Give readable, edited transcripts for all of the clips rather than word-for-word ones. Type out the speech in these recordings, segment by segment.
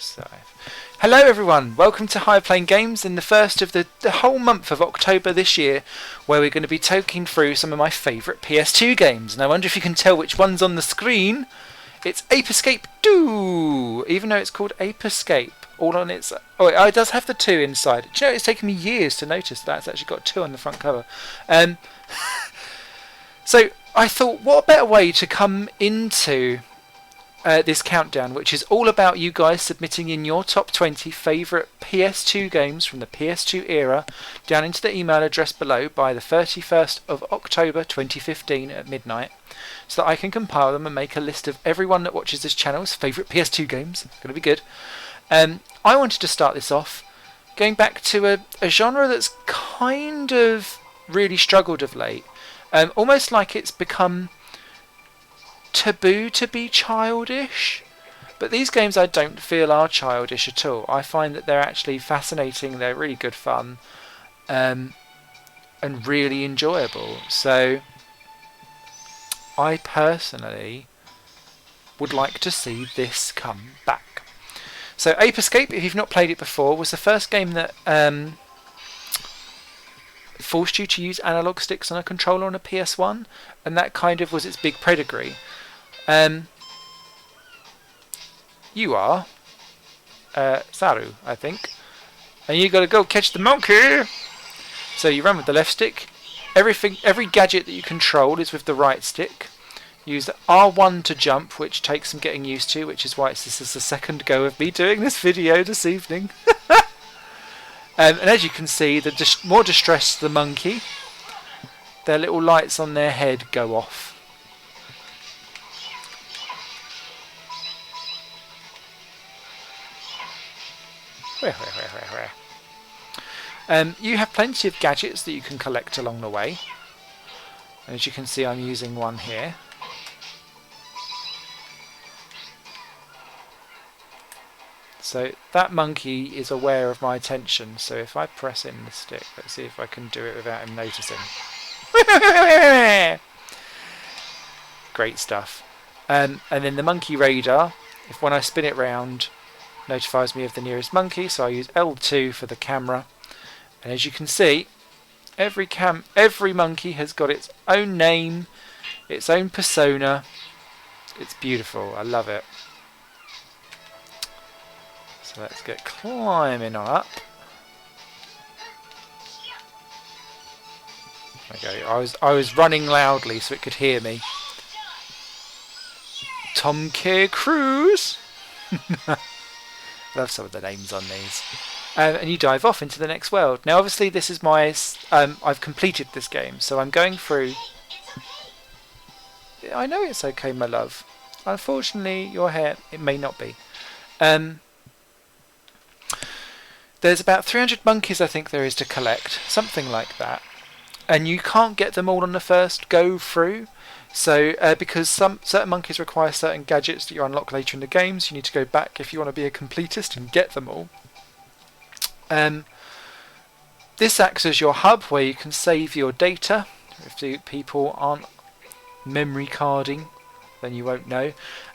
So, hello everyone, welcome to Higher Playing Games in the first of the whole month of October this year, where we're going to be talking through some of my favourite PS2 games. And I wonder if you can tell which one's on the screen. It's Ape Escape 2, even though it's called Ape Escape. All on its... Oh, it does have the 2 inside. Do you know, it's taken me years to notice that it's actually got 2 on the front cover. So I thought, what a better way to come into this countdown, which is all about you guys submitting in your top 20 favourite PS2 games from the PS2 era down into the email address below by the 31st of October 2015 at midnight, so that I can compile them and make a list of everyone that watches this channel's favourite PS2 games. It's going to be good. I wanted to start this off going back to a genre that's kind of really struggled of late. Almost like it's become taboo to be childish, but these games I don't feel are childish at all. I find that they're actually fascinating, they're really good fun, and really enjoyable. So I personally would like to see this come back. So Ape Escape, if you've not played it before, was the first game that forced you to use analog sticks on a controller on a PS1, and that kind of was its big pedigree. You are Saru, I think, and you got to go catch the monkey. So you run with the left stick. Every gadget that you control is with the right stick. Use the R1 to jump, which takes some getting used to, which is why this is the second go of me doing this video this evening. And as you can see, the more distressed the monkey, their little lights on their head go off. You have plenty of gadgets that you can collect along the way. And as you can see, I'm using one here. So that monkey is aware of my attention, so if I press in the stick, let's see if I can do it without him noticing. Great stuff. And then the monkey radar, if when I spin it round, notifies me of the nearest monkey, so I use L2 for the camera. And as you can see, every monkey has got its own name, its own persona. It's beautiful, I love it. So let's get climbing on up. Okay, I was running loudly so it could hear me. Tom K. Cruise. Love some of the names on these. And you dive off into the next world. Now, obviously, this is my. I've completed this game, so I'm going through. I know it's okay, my love. Unfortunately, your hair, it may not be. There's about 300 monkeys, I think there is to collect, something like that. And you can't get them all on the first go through. So, because certain monkeys require certain gadgets that you unlock later in the games, you need to go back if you want to be a completist and get them all. This acts as your hub where you can save your data. If the people aren't memory carding, then you won't know.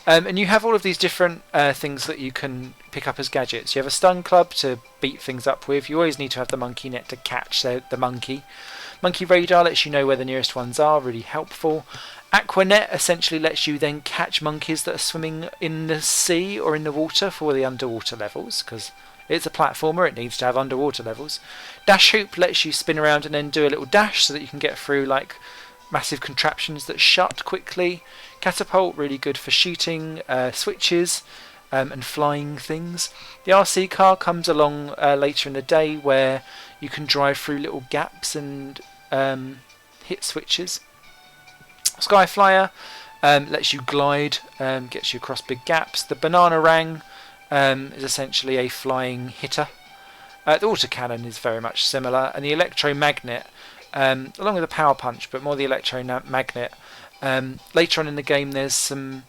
And you have all of these different things that you can pick up as gadgets. You have a stun club to beat things up with. You always need to have the monkey net to catch the monkey. Monkey radar lets you know where the nearest ones are, really helpful. Aquanet essentially lets you then catch monkeys that are swimming in the sea or in the water for the underwater levels, because it's a platformer, it needs to have underwater levels. Dash hoop lets you spin around and then do a little dash so that you can get through like massive contraptions that shut quickly. Catapult, really good for shooting switches and flying things. The RC car comes along later in the day, where you can drive through little gaps and hit switches. Skyflyer lets you glide, gets you across big gaps. The banana rang is essentially a flying hitter. The autocannon is very much similar, and the electromagnet, along with the power punch, but more the electromagnet. Later on in the game, there's some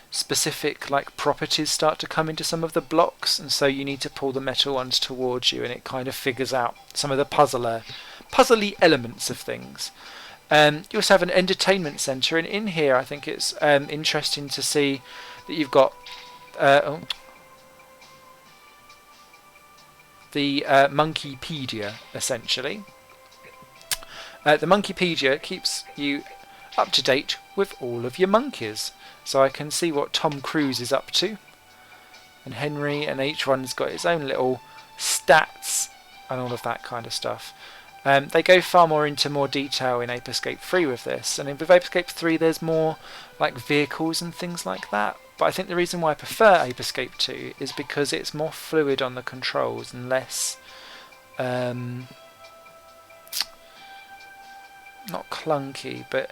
specific properties start to come into some of the blocks, and so you need to pull the metal ones towards you, and it kind of figures out some of the puzzly elements of things. You also have an entertainment centre, and in here I think it's interesting to see that you've got the Monkeypedia, essentially. The Monkeypedia keeps you up to date with all of your monkeys. So I can see what Tom Cruise is up to, and Henry, and each one's got its own little stats and all of that kind of stuff. They go far more into more detail in Ape Escape 3 with this, and with Ape Escape 3 there's more like vehicles and things like that. But I think the reason why I prefer Ape Escape 2 is because it's more fluid on the controls and less not clunky, but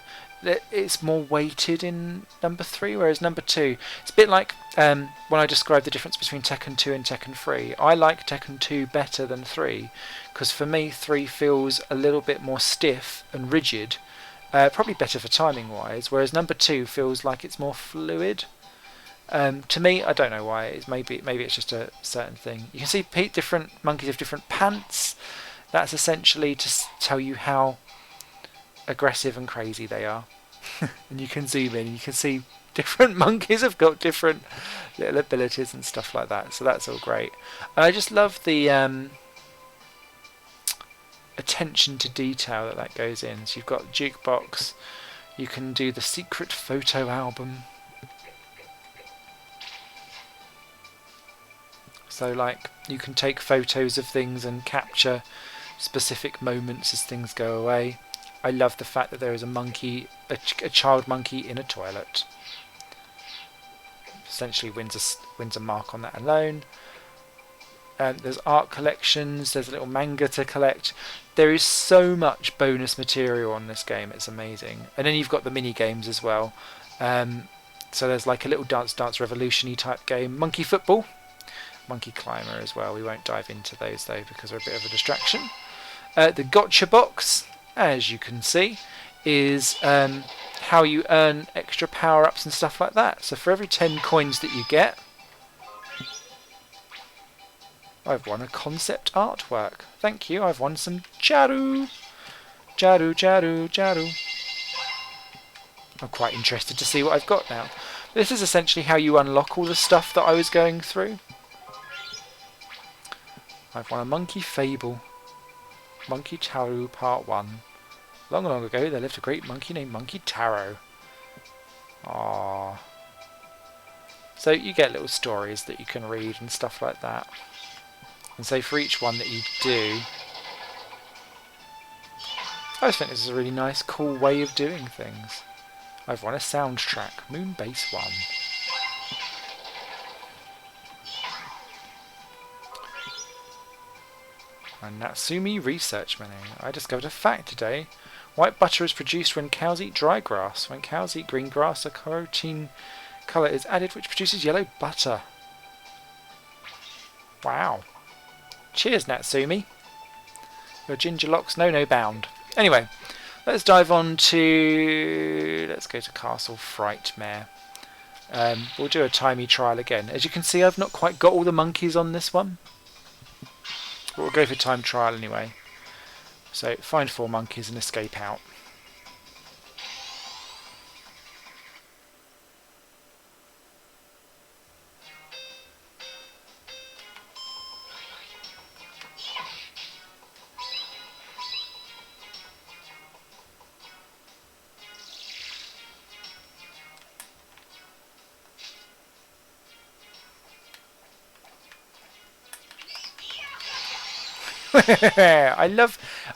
it's more weighted in number 3, whereas number 2, it's a bit like when I described the difference between Tekken 2 and Tekken 3. I like Tekken 2 better than 3, because for me 3 feels a little bit more stiff and rigid, probably better for timing wise, whereas number 2 feels like it's more fluid. To me, I don't know why. It's maybe it's just a certain thing. You can see different monkeys have different pants. That's essentially to tell you how aggressive and crazy they are. And you can zoom in and you can see different monkeys have got different little abilities and stuff like that, so that's all great. And I just love the attention to detail that goes in. So you've got jukebox, you can do the secret photo album, so like you can take photos of things and capture specific moments as things go away. I love the fact that there is a monkey, a child monkey in a toilet. Essentially wins a mark on that alone. There's art collections, there's a little manga to collect. There is so much bonus material on this game, it's amazing. And then you've got the mini games as well. So there's like a little Dance Revolution-y type game. Monkey football, monkey climber as well. We won't dive into those though because they're a bit of a distraction. The gotcha box, as you can see, is how you earn extra power-ups and stuff like that. So for every 10 coins that you get, I've won a concept artwork. Thank you, I've won some Jaru. Jaru. I'm quite interested to see what I've got now. This is essentially how you unlock all the stuff that I was going through. I've won a Monkey Fable. Monkey Taro Part 1. Long, long ago, there lived a great monkey named Monkey Taro. Aww. So you get little stories that you can read and stuff like that. And so for each one that you do, I just think this is a really nice, cool way of doing things. I've won a soundtrack, Moonbase 1. A Natsumi research menu. I discovered a fact today. White butter is produced when cows eat dry grass. When cows eat green grass, a carotene colour is added which produces yellow butter. Wow. Cheers, Natsumi. Your ginger locks know no bound. Anyway, let's dive on to... Let's go to Castle Frightmare. We'll do a timey trial again. As you can see, I've not quite got all the monkeys on this one. But we'll go for time trial anyway. So, find 4 monkeys and escape out.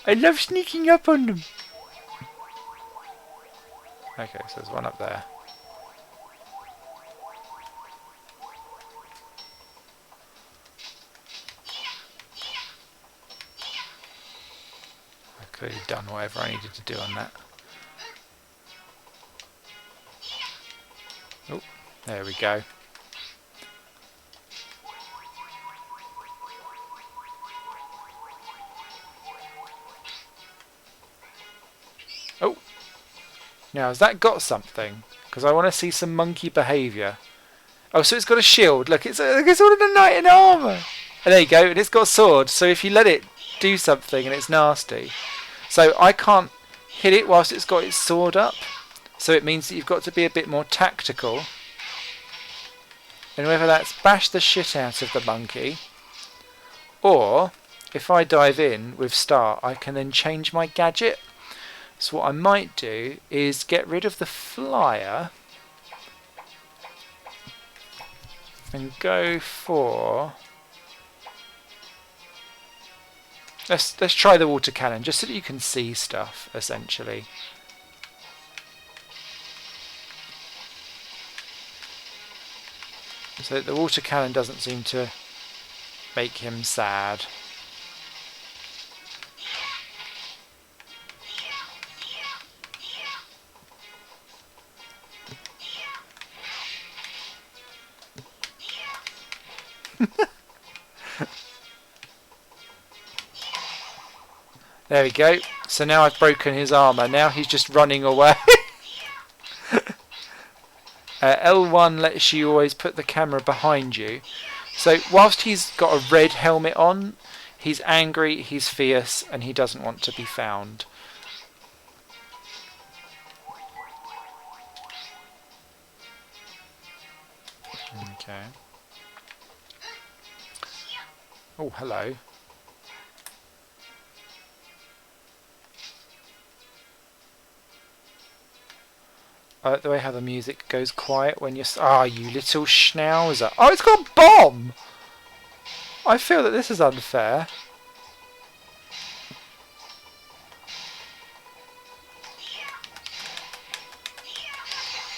I love sneaking up on them. Okay, so there's one up there. I could have done whatever I needed to do on that. Oh, there we go. Oh, now has that got something? Because I want to see some monkey behaviour. Oh, so it's got a shield. Look, it's all in a knight in armour. And there you go, and it's got a sword. So if you let it do something and it's nasty, so I can't hit it whilst it's got its sword up. So it means that you've got to be a bit more tactical. And whether that's bash the shit out of the monkey, or if I dive in with start, I can then change my gadget. So what I might do is get rid of the flyer and go for... Let's try the water cannon, just so that you can see stuff, essentially. So the water cannon doesn't seem to make him sad. There we go. So now I've broken his armour. Now he's just running away. L1 lets you always put the camera behind you. So whilst he's got a red helmet on, he's angry, he's fierce, and he doesn't want to be found. Okay. Oh, hello. I like the way how the music goes quiet when you're... Ah, you little schnauzer. Oh, it's got a bomb! I feel that this is unfair.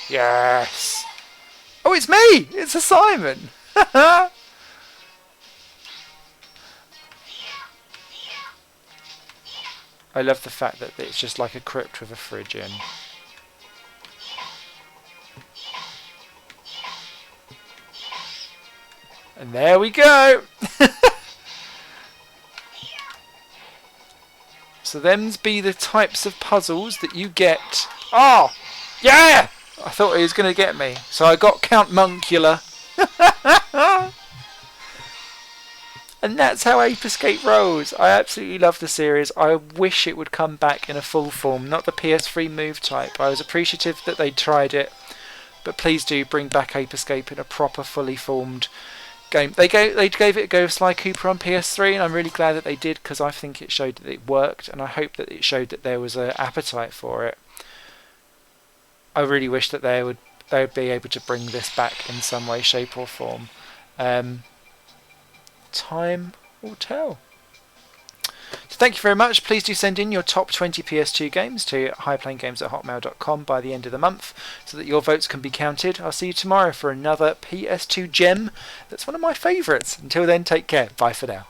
Yes! Oh, it's me! It's a Simon! I love the fact that it's just like a crypt with a fridge in. And there we go! So them's be the types of puzzles that you get. Oh! Yeah! I thought he was going to get me. So I got Count Muncula. And that's how Ape Escape rolls. I absolutely love the series. I wish it would come back in a full form, not the PS3 move type. I was appreciative that they tried it. But please do bring back Ape Escape in a proper, fully formed game. They gave it a go with Sly Cooper on PS3, and I'm really glad that they did, because I think it showed that it worked, and I hope that it showed that there was an appetite for it. I really wish that they would be able to bring this back in some way, shape or form. Time will tell. So thank you very much. Please do send in your top 20 PS2 games to higherplaingames@hotmail.com by the end of the month, so that your votes can be counted. I'll see you tomorrow for another PS2 gem that's one of my favourites. Until then, take care. Bye for now.